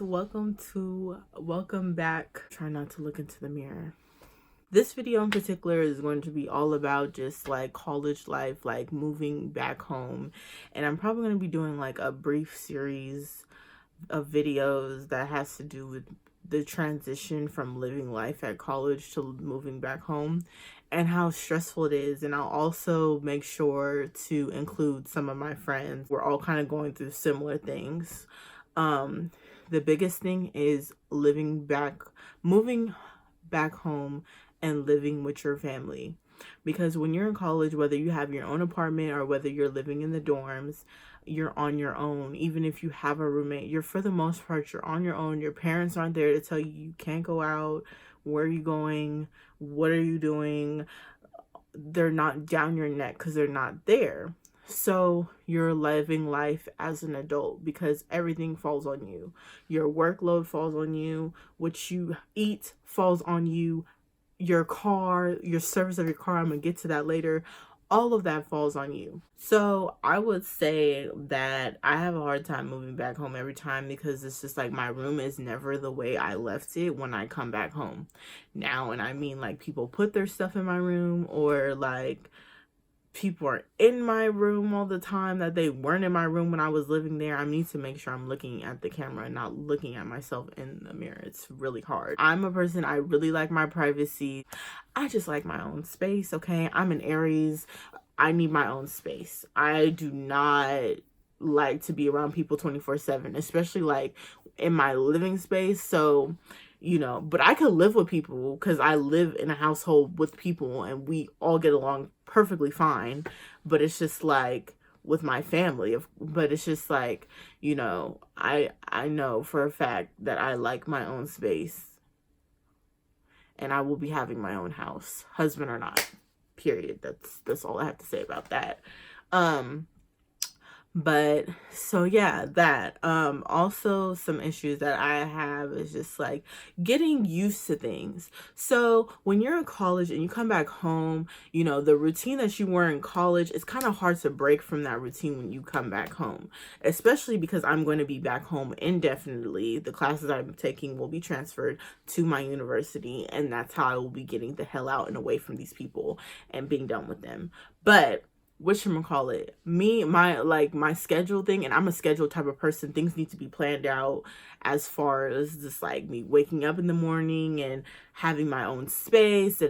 welcome back. Try not to look into the mirror. This video in particular is going to be all about just like college life, like moving back home. And I'm probably going to be doing like a brief series of videos that has to do with the transition from living life at college to moving back home and how stressful it is. And I'll also make sure to include some of my friends. We're all kind of going through similar things. The biggest thing is moving back home and living with your family. Because when you're in college, whether you have your own apartment or whether you're living in the dorms, you're on your own. Even if you have a roommate, for the most part, you're on your own. Your parents aren't there to tell you you can't go out. Where are you going? What are you doing? They're not down your neck because they're not there. So you're living life as an adult because everything falls on you. Your workload falls on you. What you eat falls on you. Your car, your service of your car, I'm going to get to that later. All of that falls on you. So I would say that I have a hard time moving back home every time because it's just like my room is never the way I left it when I come back home. Now, and I mean like people put their stuff in my room, or like people are in my room all the time that they weren't in my room when I was living there. I need to make sure I'm looking at the camera and not looking at myself in the mirror. It's really hard. I'm a person, I really like my privacy. I just like my own space, okay? I'm an Aries. I need my own space. I do not like to be around people 24/7, especially like in my living space. So, but I could live with people because I live in a household with people and we all get along perfectly fine. But it's just like with my family, but it's just like, I know for a fact that I like my own space and I will be having my own house, husband or not, period. That's all I have to say about that. But so yeah, that also some issues that I have is just like getting used to things. So when you're in college and you come back home, the routine that you were in college, it's kind of hard to break from that routine when you come back home, especially because I'm going to be back home indefinitely. The classes I'm taking will be transferred to my university, and that's how I will be getting the hell out and away from these people and being done with them. But whatchamacallit, my schedule thing, and I'm a schedule type of person. Things need to be planned out as far as just like me waking up in the morning and having my own space,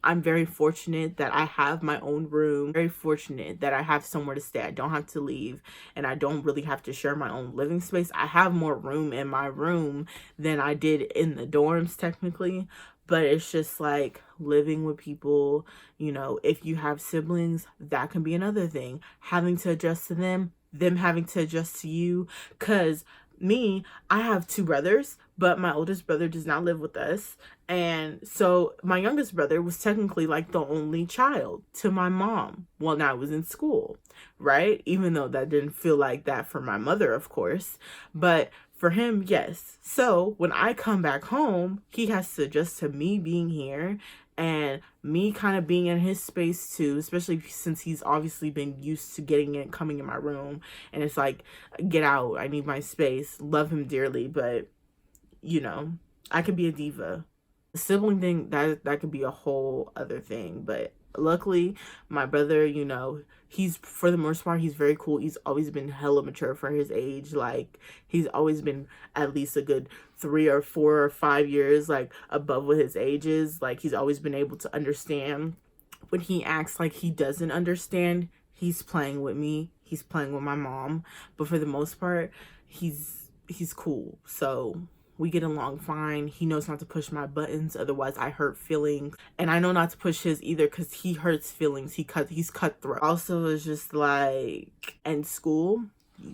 I'm very fortunate that I have my own room, very fortunate that I have somewhere to stay. I don't have to leave, and I don't really have to share my own living space. I have more room in my room than I did in the dorms technically. But it's just like living with people, if you have siblings, that can be another thing. Having to adjust to them having to adjust to you. Because I have two brothers, but my oldest brother does not live with us. And so my youngest brother was technically like the only child to my mom when I was in school, right? Even though that didn't feel like that for my mother, of course. But for him, yes. So when I come back home, he has to adjust to me being here and me kind of being in his space too, especially since he's obviously been used to coming in my room. And it's like, get out. I need my space. Love him dearly, but I could be a diva. The sibling thing, that could be a whole other thing. But luckily, my brother, he's, for the most part, he's very cool. He's always been hella mature for his age. Like, he's always been at least a good 3 or 4 or 5 years, like, above what his age is. Like, he's always been able to understand. When he acts like he doesn't understand, he's playing with me. He's playing with my mom. But for the most part, he's cool. So we get along fine. He knows not to push my buttons, otherwise I hurt feelings. And I know not to push his either because he hurts feelings. He's cutthroat. Also, it's just like in school,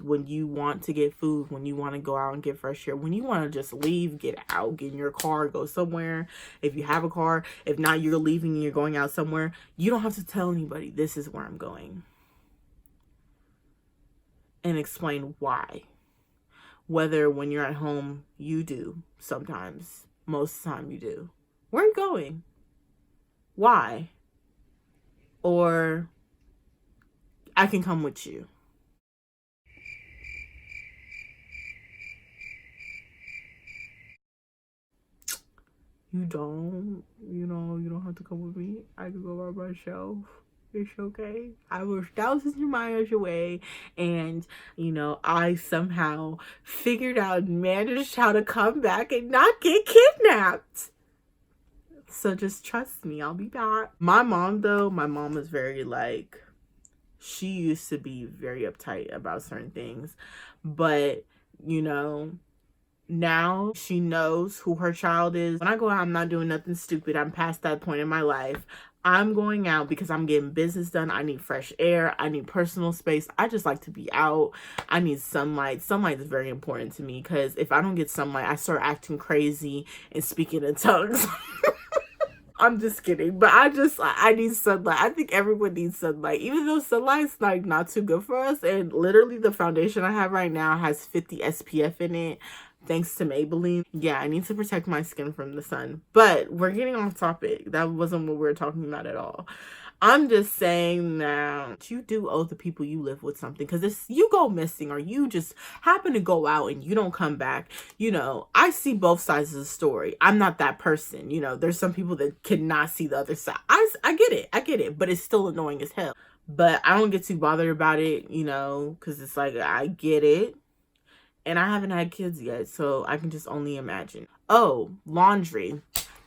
when you want to get food, when you want to go out and get fresh air, when you want to just leave, get out, get in your car, go somewhere. If you have a car, if not, you're leaving and you're going out somewhere. You don't have to tell anybody, this is where I'm going. And explain why. Whether when you're at home, you do sometimes. Most of the time you do. Where are you going? Why? Or I can come with you. You don't, you don't have to come with me. I can go by myself. It's okay. I was thousands of miles away, and I somehow figured out and managed how to come back and not get kidnapped. So just trust me, I'll be back. My mom, though, my mom was very like, she used to be very uptight about certain things, but now she knows who her child is. When I go out, I'm not doing nothing stupid. I'm past that point in my life. I'm going out because I'm getting business done. I need fresh air. I need personal space. I just like to be out. I need sunlight. Sunlight is very important to me because if I don't get sunlight, I start acting crazy and speaking in tongues. I'm just kidding, but I need sunlight. I think everyone needs sunlight, even though sunlight's like not too good for us. And literally, the foundation I have right now has 50 SPF in it, thanks to Maybelline. Yeah, I need to protect my skin from the sun. But we're getting off topic. That wasn't what we were talking about at all. I'm just saying that you do owe the people you live with something, because if you go missing or you just happen to go out and you don't come back, I see both sides of the story. I'm not that person. There's some people that cannot see the other side. I get it, but it's still annoying as hell. But I don't get too bothered about it, because it's like, I get it. And I haven't had kids yet, so I can just only imagine. Oh, laundry.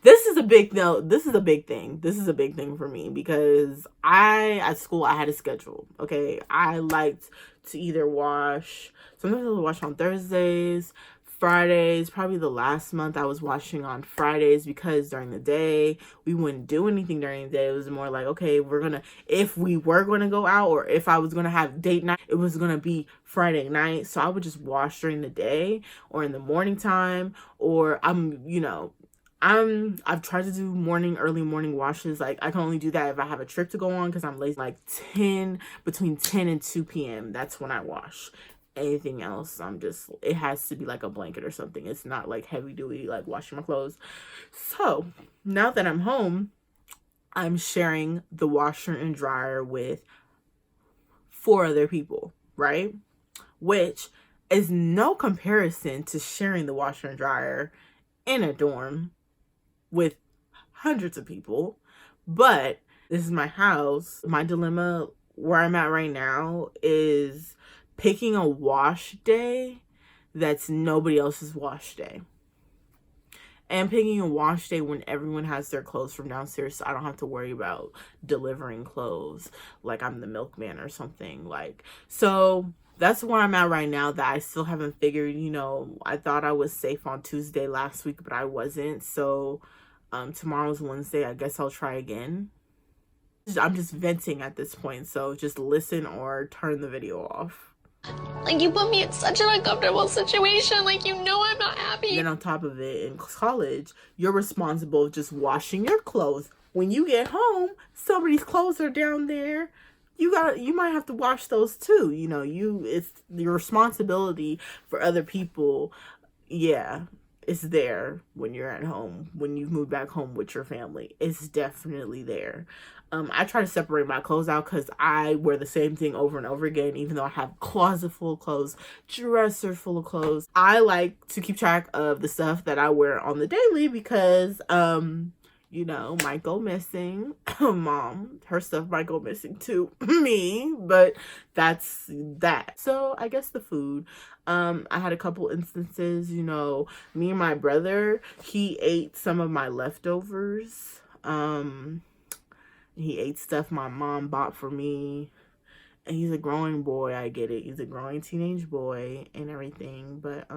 This is a big no. This is a big thing. This is a big thing for me because at school I had a schedule. Okay, I liked to either wash. Sometimes I would wash on Thursdays, Fridays. Probably the last month I was washing on Fridays because during the day we wouldn't do anything during the day. It was more like, okay, if we were gonna go out or if I was gonna have date night, it was gonna be Friday night. So I would just wash during the day or in the morning time, or I've tried to do early morning washes. Like, I can only do that if I have a trip to go on because I'm lazy. Like between 10 and 2 p.m. That's when I wash. Anything else, it has to be like a blanket or something. It's not like heavy duty, like washing my clothes. So now that I'm home, I'm sharing the washer and dryer with 4 other people, right? Which is no comparison to sharing the washer and dryer in a dorm with hundreds of people. But this is my house. My dilemma where I'm at right now is picking a wash day that's nobody else's wash day. And picking a wash day when everyone has their clothes from downstairs, so I don't have to worry about delivering clothes like I'm the milkman or something. So that's where I'm at right now, that I still haven't figured. I thought I was safe on Tuesday last week, but I wasn't. So tomorrow's Wednesday. I guess I'll try again. I'm just venting at this point, so just listen or turn the video off. Like, you put me in such an uncomfortable situation. Like, I'm not happy. Then on top of it, in college, you're responsible for just washing your clothes. When you get home, somebody's clothes are down there. You might have to wash those too. It's your responsibility for other people. Yeah, it's there when you're at home, when you've moved back home with your family. It's definitely there. I try to separate my clothes out because I wear the same thing over and over again, even though I have closet full of clothes, dresser full of clothes. I like to keep track of the stuff that I wear on the daily because, might go missing. Mom, her stuff might go missing too. Me, but that's that. So I guess the food. I had a couple instances, me and my brother, he ate some of my leftovers. He ate stuff my mom bought for me. And he's a growing boy, I get it. He's a growing teenage boy and everything. But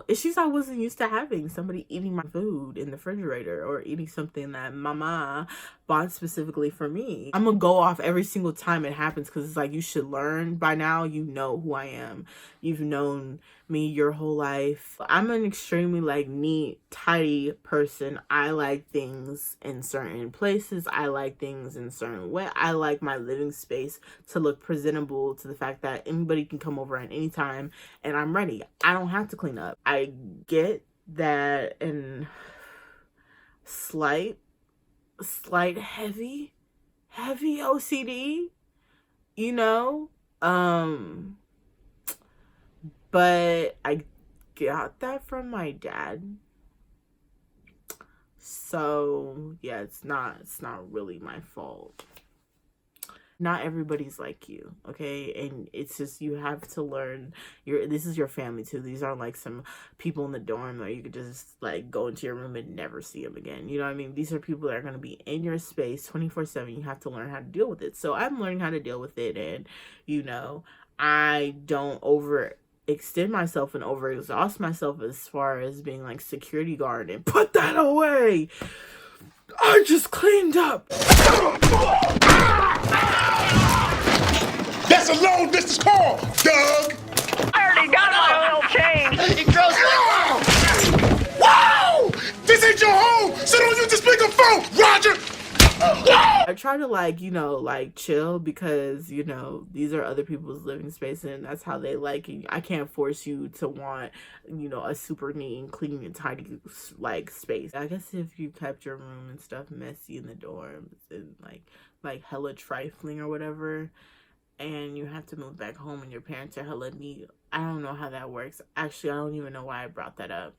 issues I wasn't used to having. Somebody eating my food in the refrigerator or eating something that mama bought specifically for me. I'm gonna go off every single time it happens because it's like, you should learn by now. You know who I am. You've known me your whole life. I'm an extremely neat, tidy person. I like things in certain places. I like things in certain way. I like my living space to look presentable, to the fact that anybody can come over at any time and I'm ready. I don't have to clean up. I get that, and slight heavy OCD, but I got that from my dad. So yeah, it's not really my fault. Not everybody's like you, okay? And it's just, you have to learn, this is your family too. These aren't like some people in the dorm where you could just like go into your room and never see them again. You know what I mean? These are people that are going to be in your space 24/7. You have to learn how to deal with it. So I'm learning how to deal with it, and you know, I don't over extend myself and overexhaust myself as far as being like security guard and put that away. I just cleaned up. That's a long distance call, Doug. I already got my oil change. It grows like wow! This ain't your home, so don't use the speakerphone, Roger. I try to like, like chill, because, these are other people's living space and that's how they like it. I can't force you to want, a super neat and clean and tidy like space. I guess if you kept your room and stuff messy in the dorms and like hella trifling or whatever, and you have to move back home and your parents are hella neat, I don't know how that works. Actually, I don't even know why I brought that up.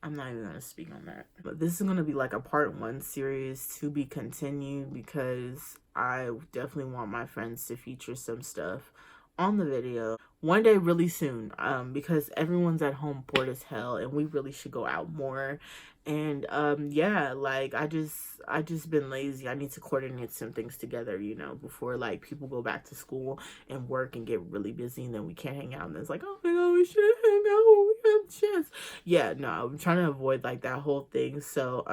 I'm not even going to speak on that. But this is going to be like a part 1 series to be continued, because I definitely want my friends to feature some stuff on the video one day really soon, because everyone's at home bored as hell and we really should go out more. And yeah, like I just been lazy. I need to coordinate some things together, before like people go back to school and work and get really busy, and then we can't hang out, and it's like, oh my god, we should hang out when we have a chance. Yeah, no, I'm trying to avoid like that whole thing. So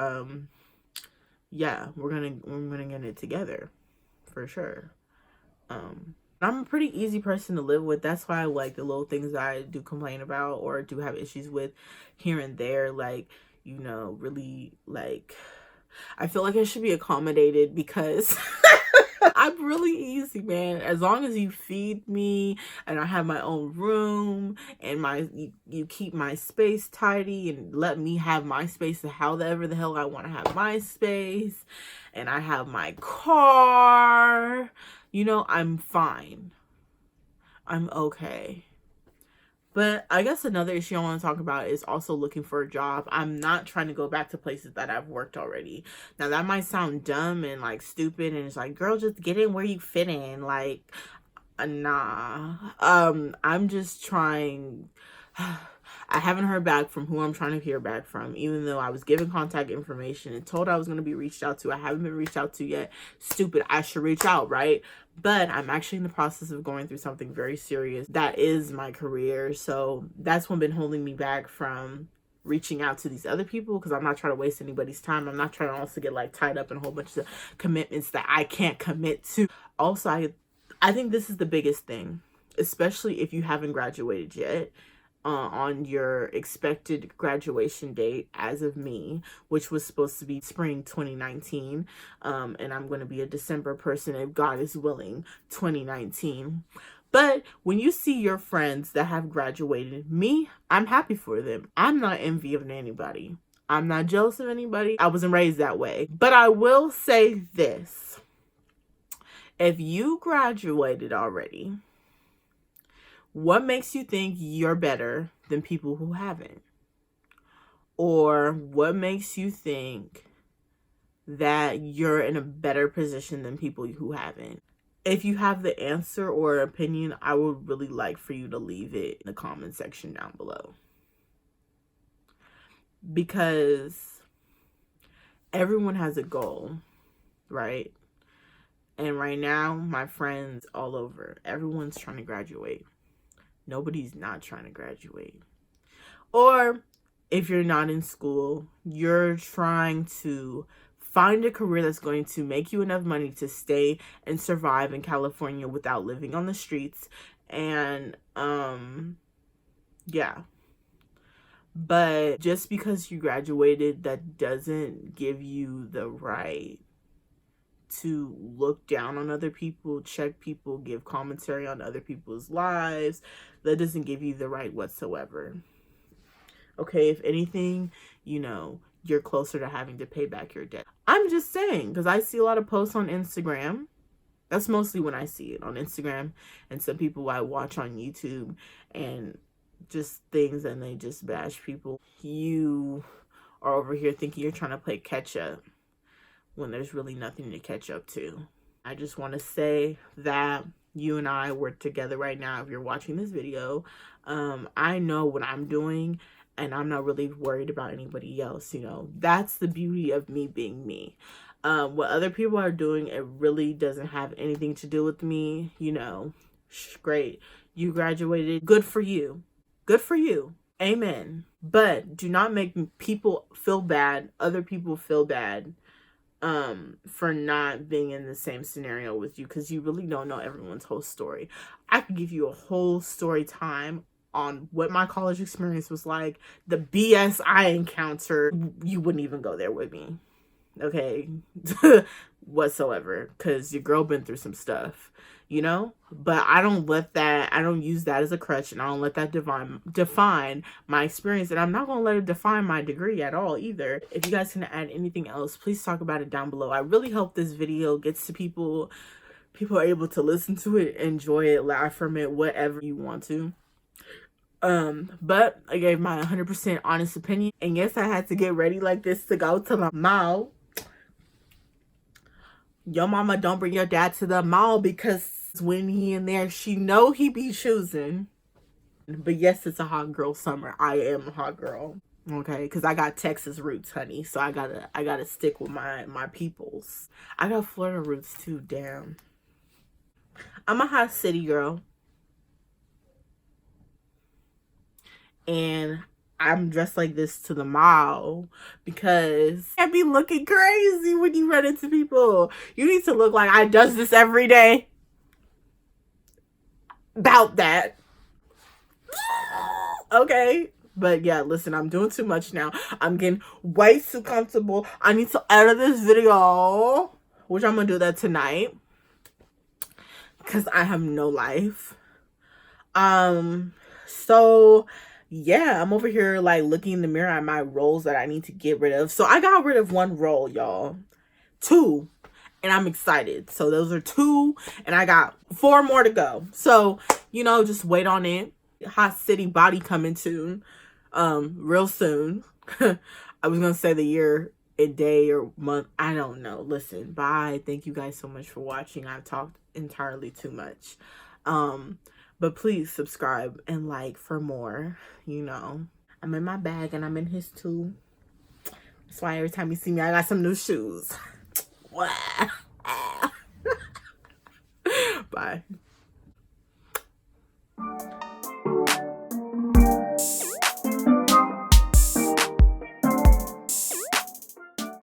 yeah, we're gonna get it together for sure. I'm a pretty easy person to live with. That's why I like the little things that I do complain about or do have issues with here and there, like, really, like, I feel like I should be accommodated, because I'm really easy, man. As long as you feed me and I have my own room and you keep my space tidy and let me have my space however the hell I want to have my space, and I have my car, I'm fine. I'm okay. But I guess another issue I want to talk about is also looking for a job. I'm not trying to go back to places that I've worked already. Now, that might sound dumb and like stupid, and it's like, girl, just get in where you fit in. Like, nah. I'm just trying. I haven't heard back from who I'm trying to hear back from, even though I was given contact information and told I was going to be reached out to. I haven't been reached out to yet. Stupid. I should reach out, right? But I'm actually in the process of going through something very serious. That is my career. So that's what's been holding me back from reaching out to these other people, because I'm not trying to waste anybody's time. I'm not trying to also get like tied up in a whole bunch of commitments that I can't commit to. Also, I think this is the biggest thing, especially if you haven't graduated yet. On your expected graduation date, as of me, which was supposed to be spring 2019, and I'm going to be a December person if God is willing, 2019. But when you see your friends that have graduated, me, I'm happy for them. I'm not envy of anybody. I'm not jealous of anybody. I wasn't raised that way. But I will say this: if you graduated already, what makes you think you're better than people who haven't? Or what makes you think that you're in a better position than people who haven't? If you have the answer or opinion, I would really like for you to leave it in the comment section down below. Because everyone has a goal, right? And right now, my friends all over, everyone's trying to graduate. Nobody's not trying to graduate. Or if you're not in school, you're trying to find a career that's going to make you enough money to stay and survive in California without living on the streets. And yeah. But just because you graduated, that doesn't give you the right to look down on other people, check people, give commentary on other people's lives. That doesn't give you the right whatsoever. Okay, if anything, you're closer to having to pay back your debt. I'm just saying, because I see a lot of posts on Instagram. That's mostly when I see it, on Instagram, and some people I watch on YouTube, and just things, and they just bash people. You or over here thinking you're trying to play catch up when there's really nothing to catch up to. I just want to say that you and I work together right now. If you're watching this video, I know what I'm doing, and I'm not really worried about anybody else. You know, that's the beauty of me being me. What other people are doing, it really doesn't have anything to do with me. You know, great. You graduated. Good for you. Good for you. Amen. But do not make people feel bad, other people feel bad, for not being in the same scenario with you, because you really don't know everyone's whole story. I could give you a whole story time on what my college experience was like, the BS I encountered. You wouldn't even go there with me, okay? Whatsoever, because your girl been through some stuff, you know. But I don't use that as a crutch, and I don't let that define my experience, and I'm not gonna let it define my degree at all either. If you guys can add anything else, please talk about it down below. I really hope this video gets to people are able to listen to it, enjoy it, laugh from it, whatever you want to. But I gave my 100% honest opinion, and yes, I had to get ready like this to go to the mall. Your mama don't bring your dad to the mall, because when he in there, she know he be choosing. But yes, it's a hot girl summer. I am a hot girl, okay? Because I got Texas roots, honey. So I gotta stick with my peoples. I got Florida roots too. Damn, I'm a hot city girl, and I'm dressed like this to the mall because I be looking crazy when you run into people. You need to look like I does this every day. About that. Okay. But yeah, listen, I'm doing too much now. I'm getting way too comfortable. I need to edit this video, which I'm gonna do that tonight, because I have no life. So yeah, I'm over here like looking in the mirror at my rolls that I need to get rid of. So I got rid of one roll, y'all. 2. And I'm excited. So those are 2, and I got 4 more to go. So, you know, just wait on it. Hot city body coming soon. Real soon. I was gonna say the year, a day, or month. I don't know. Listen, bye. Thank you guys so much for watching. I've talked entirely too much. But please subscribe and like for more. You know, I'm in my bag and I'm in his too. That's why every time you see me, I got some new shoes. Bye.